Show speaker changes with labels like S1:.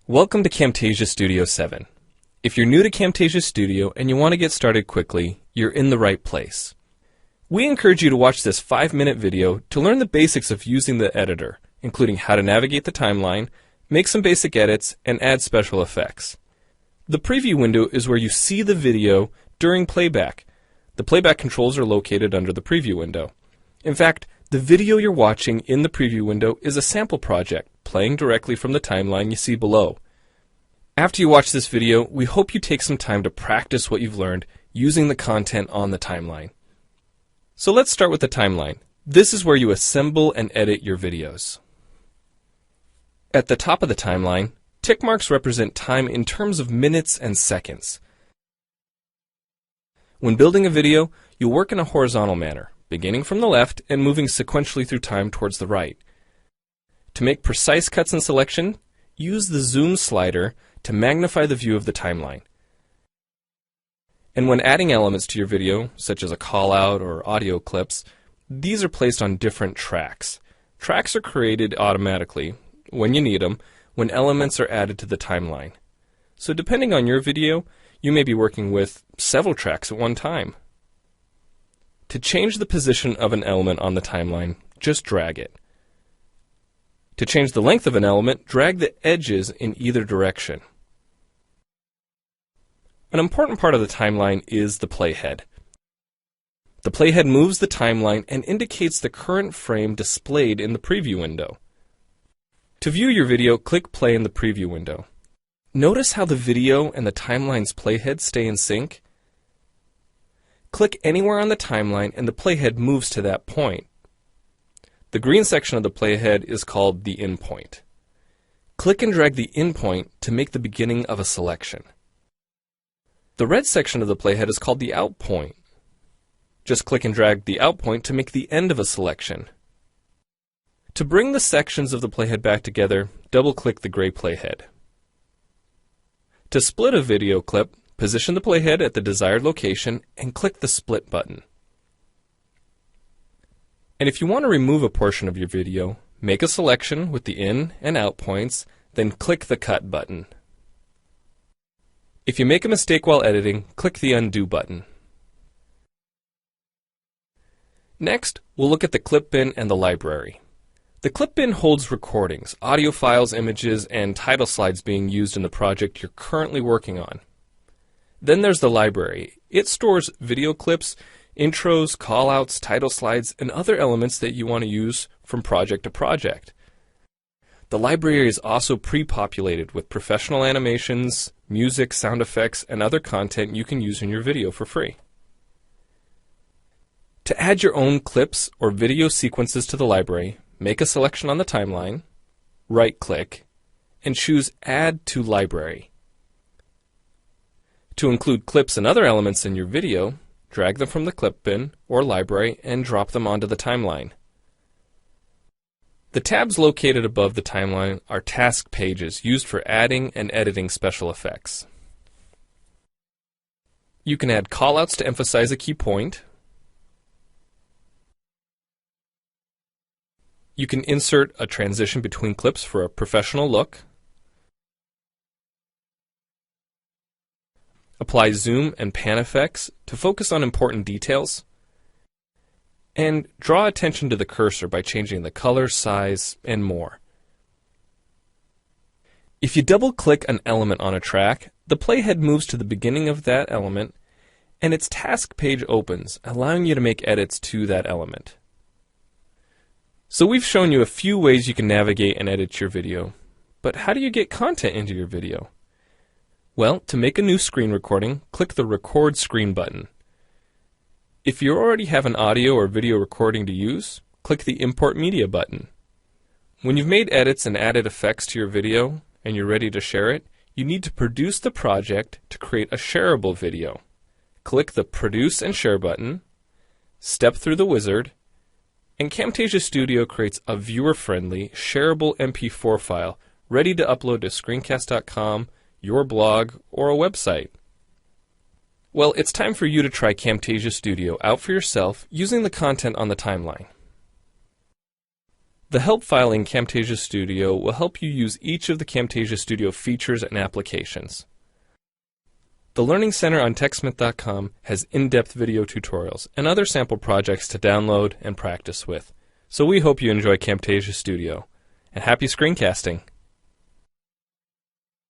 S1: Welcome to Camtasia Studio 7. If you're new to Camtasia Studio and you want to get started quickly, you're in the right place. We encourage you to watch this 5-minute video to learn the basics of using the editor, including how to navigate the timeline, make some basic edits, and add special effects. The preview window is where you see the video during playback. The playback controls are located under the preview window. In fact, the video you're watching in the preview window is a sample project playing directly from the timeline you see below. After you watch this video, we hope you take some time to practice what you've learned using the content on the timeline. So let's start with the timeline. This is where you assemble and edit your videos. At the top of the timeline, tick marks represent time in terms of minutes and seconds. When building a video, you'll work in a horizontal manner, beginning from the left and moving sequentially through time towards the right. To make precise cuts and selection, use the zoom slider to magnify the view of the timeline. And when adding elements to your video, such as a call-out or audio clips, these are placed on different tracks. Tracks are created automatically, when you need them, when elements are added to the timeline. So depending on your video, you may be working with several tracks at one time. To change the position of an element on the timeline, just drag it. To change the length of an element, drag the edges in either direction. An important part of the timeline is the playhead. The playhead moves the timeline and indicates the current frame displayed in the preview window. To view your video, click play in the preview window. Notice how the video and the timeline's playhead stay in sync? Click anywhere on the timeline and the playhead moves to that point. The green section of the playhead is called the in point. Click and drag the in point to make the beginning of a selection. The red section of the playhead is called the out point. Just click and drag the out point to make the end of a selection. To bring the sections of the playhead back together, double-click the gray playhead. To split a video clip, position the playhead at the desired location and click the split button. And if you want to remove a portion of your video, make a selection with the in and out points, then click the cut button. If you make a mistake while editing, click the undo button. Next, we'll look at the clip bin and the library. The clip bin holds recordings, audio files, images, and title slides being used in the project you're currently working on. Then there's the library. It stores video clips, intros, callouts, title slides, and other elements that you want to use from project to project. The library is also pre-populated with professional animations, music, sound effects, and other content you can use in your video for free. To add your own clips or video sequences to the library, make a selection on the timeline, right-click, and choose Add to Library. To include clips and other elements in your video, drag them from the clip bin or library and drop them onto the timeline. The tabs located above the timeline are task pages used for adding and editing special effects. You can add callouts to emphasize a key point. You can insert a transition between clips for a professional look. Apply zoom and pan effects to focus on important details. And draw attention to the cursor by changing the color, size, and more. If you double-click an element on a track, the playhead moves to the beginning of that element, and its task page opens, allowing you to make edits to that element. So we've shown you a few ways you can navigate and edit your video, but how do you get content into your video? Well, to make a new screen recording, click the Record Screen button. If you already have an audio or video recording to use, click the Import Media button. When you've made edits and added effects to your video and you're ready to share it, you need to produce the project to create a shareable video. Click the Produce and Share button, step through the wizard, and Camtasia Studio creates a viewer-friendly, shareable MP4 file ready to upload to screencast.com, your blog, or a website. Well, it's time for you to try Camtasia Studio out for yourself using the content on the timeline. The help file in Camtasia Studio will help you use each of the Camtasia Studio features and applications. The Learning Center on TechSmith.com has in-depth video tutorials and other sample projects to download and practice with. So we hope you enjoy Camtasia Studio. And happy screencasting!